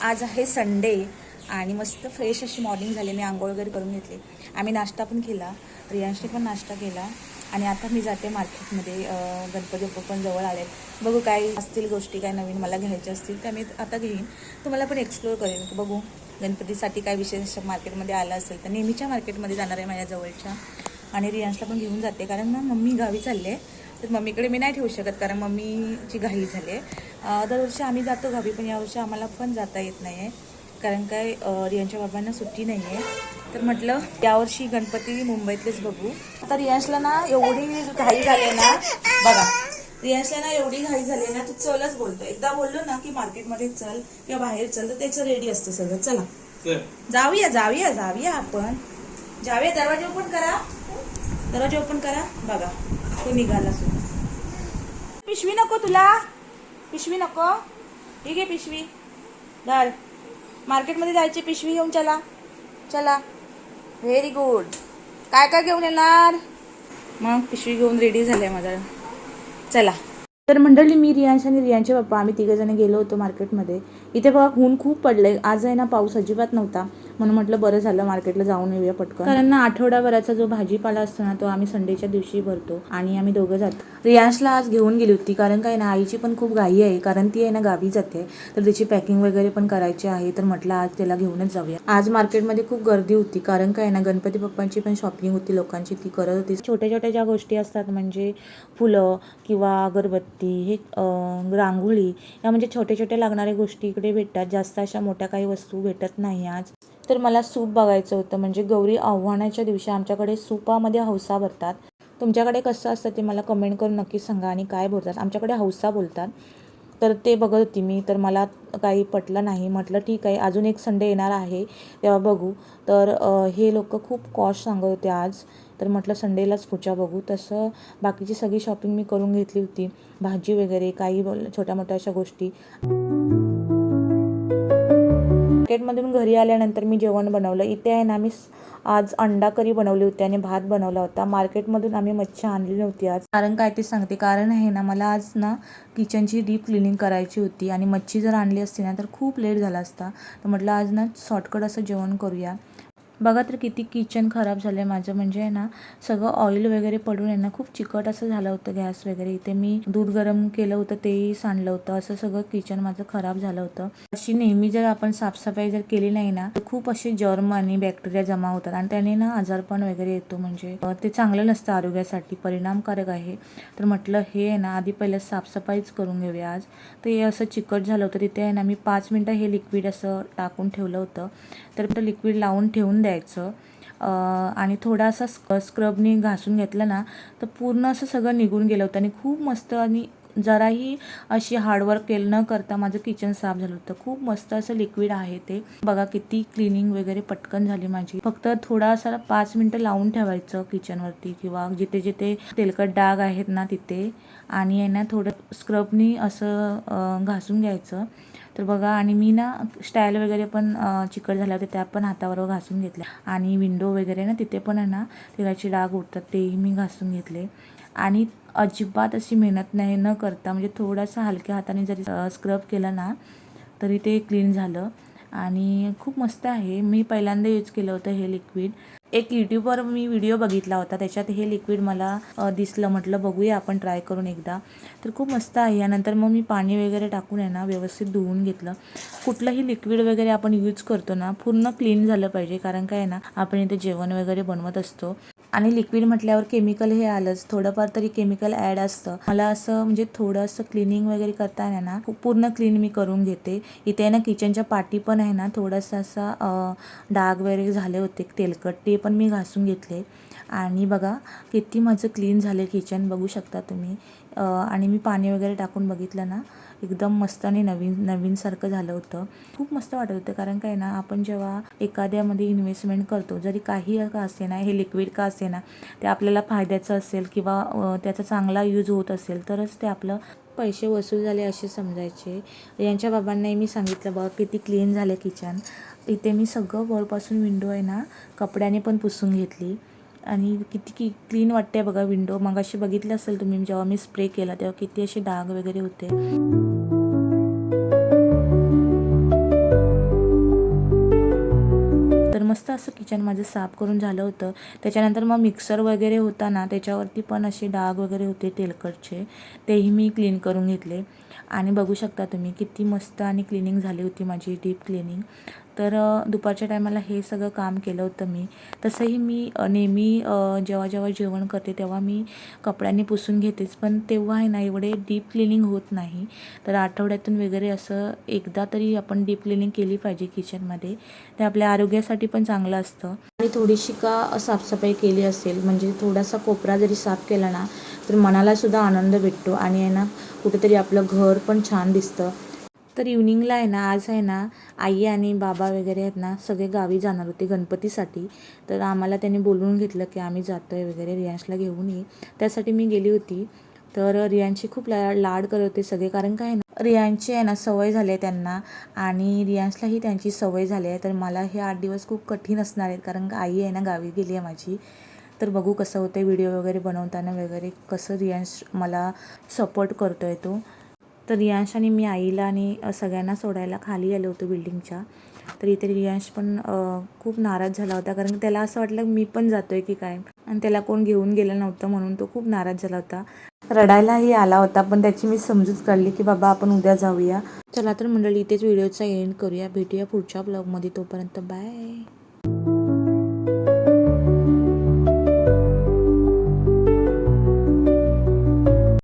आज आहे संडे आणि मस्त फ्रेश अशी मॉर्निंग झाली. मी आंघोळ वगैरे करून घेतली. आम्ही नाश्ता पण केला, रियांशने पण नाश्ता केला आणि आता मी जाते मार्केटमध्ये. गणपती बाप्पा पण जवळ आले. बघू काय असतील गोष्टी, काय नवीन मला घ्यायच्या असतील त्या मी आता घेईन. तुम्हाला पण एक्सप्लोअर करेन. बघू गणपतीसाठी काय विशेष मार्केटमध्ये आलं असेल तर. नेहमीच्या मार्केटमध्ये जाणार आहे माझ्या जवळच्या आणि रियांशला पण घेऊन जाते कारण ना मम्मी गावी चालले. तर मम्मीकडे मी नाही ठेवू शकत कारण मम्मीची घाई झाली आहे. दरवर्षी आम्ही जातो गावी, पण यावर्षी आम्हाला पण जाता येत नाही आहे कारण काय रियांच्या बाबांना सुट्टी नाही आहे. तर म्हटलं यावर्षी गणपती मुंबईतलेच बघू. आता रियांशला ना एवढी घाई झाली ना, बघा रियांशला ना एवढी घाई झाली ना, तू चलच बोलतो. एकदा बोललो ना की मार्केटमध्ये चल किंवा बाहेर चल तर त्याचं रेडी असतं सगळं. चला जाऊया जाऊया जाऊया आपण जाऊया. दरवाजा ओपन करा, दरवाजा ओपन करा. बघा तो निघाला सुद्धा. पिशवी नको तुला, पिशवी नको. ठीक आहे पिशवी धर. मार्केटमध्ये जायची, पिशवी घेऊन चला. चला व्हेरी गुड. काय काय घेऊन येणार? मग पिशवी घेऊन रेडी झाले माझा. चला तर मंडळी, मी रियांश आणि रियांचे पप्पा आम्ही तिघंजण गेलो होतो मार्केटमध्ये. इथे बघा ऊन खूप पडलंय. आज आहे ना पाऊस अजिबात नव्हता, म्हणून म्हटलं बरं झालं मार्केटला जाऊन येऊया पटकन. कारण ना आठवड्याभराचा जो भाजीपाला असतो ना तो आम्ही संडेच्या दिवशी भरतो आणि आम्ही दोघं जातो. रियांशला आज घेऊन गेली होती कारण काय ना आईची पण खूप घाई आहे कारण ती आहे ना गावी जाते, तर त्याची पॅकिंग वगैरे पण करायची आहे. तर म्हटलं आज त्याला घेऊनच जाऊया. आज मार्केटमध्ये खूप गर्दी होती कारण काय ना गणपती बाप्पांची पण शॉपिंग होती लोकांची, ती करत होती. छोट्या छोट्या ज्या गोष्टी असतात म्हणजे फुलं किंवा अगरबत्ती, हे रांगोळी, या म्हणजे छोट्या छोट्या लागणाऱ्या गोष्टी इकडे भेटतात. जास्त अशा मोठ्या काही वस्तू भेटत नाही आज. तर मला सूप बघायचं होतं. म्हणजे गौरी आव्हानाच्या दिवशी आमच्याकडे सूपामध्ये हौसा भरतात. तुमच्याकडे कसं असतं ते मला कमेंट करून नक्की सांगा आणि काय बोलतात. आमच्याकडे हौसा बोलतात. तर ते बघत होती मी, तर मला काही पटलं नाही. म्हटलं ठीक आहे, अजून एक संडे येणार आहे तेव्हा बघू. तर हे लोक खूप कॉस्ट सांगत होते आज, तर म्हटलं संडेलाच पुढच्या बघू. तसं बाकीची सगळी शॉपिंग मी करून घेतली होती, भाजी वगैरे काही छोट्या मोठ्या अशा गोष्टी. मार्केटमधून घरी आल्यानंतर मी जेवण बनवलं. इथे आहे ना मी आज अंडा करी बनवली होती आणि भात बनवला होता. मार्केटमधून आम्ही मच्छी आणली नव्हती आज. कारण काय ते सांगते. कारण आहे ना मला आज ना किचनची डीप क्लिनिंग करायची होती आणि मच्छी जर आणली असती ना तर खूप लेट झाला असता. तर म्हटलं आज ना शॉर्टकट असं जेवण करूया. बघा तर किती किचन खराब झालं आहे माझं. म्हणजे आहे ना सगळं ऑइल वगैरे पडून आहे ना खूप चिकट असं झालं होतं गॅस वगैरे. इथे मी दूध गरम केलं होतं तेही सांडलं होतं. असं सगळं किचन माझं खराब झालं होतं. अशी नेहमी जर आपण साफसफाई जर केली नाही ना तर खूप असे जर्म आणि बॅक्टेरिया जमा होतात आणि त्याने ना आजारपण वगैरे येतो. म्हणजे ते चांगलं नसतं आरोग्यासाठी, परिणामकारक आहे. तर म्हटलं हे आहे ना आधी पहिलं साफसफाईच करून घेऊया आज. तर हे असं चिकट झालं होतं. तिथे आहे ना मी 5 मिनटं हे लिक्विड असं टाकून ठेवलं होतं. तर लिक्विड लावून ठेवून द्यायचं आणि थोडासा स्क्रबनी घासून घेतलं ना तर पूर्ण असं सगळं निघून गेलं होतं आणि खूप मस्त आणि जराही अशी हार्डवर्क केलं न करता माझं किचन साफ झालं होतं. खूप मस्त असं लिक्विड आहे ते. बघा किती क्लिनिंग वगैरे पटकन झाली माझी. फक्त थोडासा 5 मिनटं लावून ठेवायचं किचनवरती किंवा जिथे जिथे तेलकट डाग आहेत ना तिथे, आणि आहे ना थोडं स्क्रबनी असं घासून घ्यायचं. तर बघा, आणि मी ना स्टाईल वगैरे पण चिकट झाल्या होत्या त्या पण हातावर घासून घेतल्या. आणि विंडो वगैरे ना तिथे पण आहे ना तेलाचे डाग उठतात तेही मी घासून घेतले. आणि अजिबात अशी मेहनत नाही न करता, म्हणजे थोडासा हलक्या हाताने जरी स्क्रब केलं ना तरी ते क्लीन झालं आणि खूप मस्त आहे. मी पहिल्यांदा यूज केलं होतं हे लिक्विड. एक यूट्यूबवर मी व्हिडिओ बघितला होता, त्याच्यात हे लिक्विड मला दिसलं. म्हटलं बघूया आपण ट्राय करून एकदा. तर खूप मस्त आहे. यानंतर मग मी पाणी वगैरे टाकून आहे ना व्यवस्थित धुवून घेतलं. कुठलंही लिक्विड वगैरे आपण यूज करतो ना पूर्ण क्लीन झालं पाहिजे, कारण काय आहे ना आपण इथे जेवण वगैरे बनवत असतो आणि लिक्विड म्हटल्यावर केमिकल हे आलंच, थोडंफार तरी केमिकल ॲड असतं. मला असं म्हणजे थोडंसं क्लिनिंग वगैरे करताना ना पूर्ण क्लीन मी करून घेते. इथे ना किचनच्या पाटी पण आहे ना थोडासा असा डाग वगैरे झाले होते तेलकट, ते पण मी घासून घेतले. आणि बघा किती माझं क्लीन झाले किचन, बघू शकता तुम्ही. आणि मी पाणी वगैरे टाकून बघितलं ना एकदम मस्त आणि नवीनसारखं झालं होतं. खूप मस्त वाटत होतं. कारण काय ना आपण जेव्हा एखाद्यामध्ये इन्व्हेस्टमेंट करतो, जरी काही का असे ना हे लिक्विड का असे ना ते आपल्याला फायद्याचं असेल किंवा त्याचा चांगला यूज होत असेल तरच ते आपलं पैसे वसूल झाले असे समजायचे. यांच्या बाबांनाही मी सांगितलं बघा किती क्लीन झालं किचन. इथे मी सगळं वरपासून विंडो आहे ना कपड्याने पण पुसून घेतली आणि किती क्लीन वाटते बघा विंडो. मगाशी बघितलं असेल तुम्ही जेव्हा मी स्प्रे केला तेव्हा किती असे डाग वगैरे होते. मस्त असं किचन माझं साफ करून झालं होतं. त्याच्यानंतर मग मिक्सर वगैरे होता ना, त्याच्यावरती पण असे डाग वगैरे होते तेलकटचे, तेही मी क्लीन करून घेतले. आणि बघू शकता तुम्ही किती मस्त आणि क्लिनिंग झाली होती माझी, डीप क्लिनिंग. तर दुपारच्या टायमाला हे सगळं काम केलं होतं मी. तसंही मी नेहमी जेव्हा जेव्हा जेवण करते तेव्हा मी कपड्यांनी पुसून घेतेच, पण तेव्हा आहे ना एवढे डीप क्लिनिंग होत नाही. तर आठवड्यातून वगैरे असं एकदा तरी आपण डीप क्लिनिंग केली पाहिजे किचनमध्ये. ते आपल्या आरोग्यासाठी पण चांगलं असतं. आणि थोडीशी का साफसफाई केली असेल, म्हणजे थोडासा कोपरा जरी साफ केला ना, तर मनालासुद्धा आनंद भेटतो आणि आहे ना कुठेतरी आपलं घर पण छान दिसतं. तर इव्हनिंगला आहे ना, आज आहे ना आई आणि बाबा वगैरे आहेत ना, सगळे गावी जाणार होते गणपतीसाठी. तर आम्हाला त्यांनी बोलवून घेतलं की आम्ही जातो आहे वगैरे, रियांशला घेऊन ये. त्यासाठी मी गेली होती. तर रियांशची खूप लाड करत होते सगळे, कारण काय आहे ना रियांची आहे ना सवय झाली आहे त्यांना, आणि रियांशलाही त्यांची सवय झाली आहे. तर मला हे 8 दिवस खूप कठीण असणार आहेत, कारण आई आहे ना गावी गेली आहे माझी. तर बघू कसं होतं व्हिडिओ वगैरे बनवताना वगैरे, कसं रियांश मला सपोर्ट करतो आहे तो. तर रियांश आणि मी आईला आणि सगळ्यांना सोडायला खाली आलो होतो बिल्डिंगच्या. तर इथे रियांश पण खूप नाराज झाला होता, कारण त्याला असं वाटलं मी पण जातो आहे की काय, आणि त्याला कोण घेऊन गेलं नव्हतं म्हणून तो खूप नाराज झाला होता. रडायलाही आला होता, पण त्याची मी समजूत काढली की बाबा आपण उद्या जाऊया. चला तर मंडळी, इथेच व्हिडिओचा एंड करूया. भेटूया पुढच्या ब्लॉगमध्ये. तोपर्यंत बाय.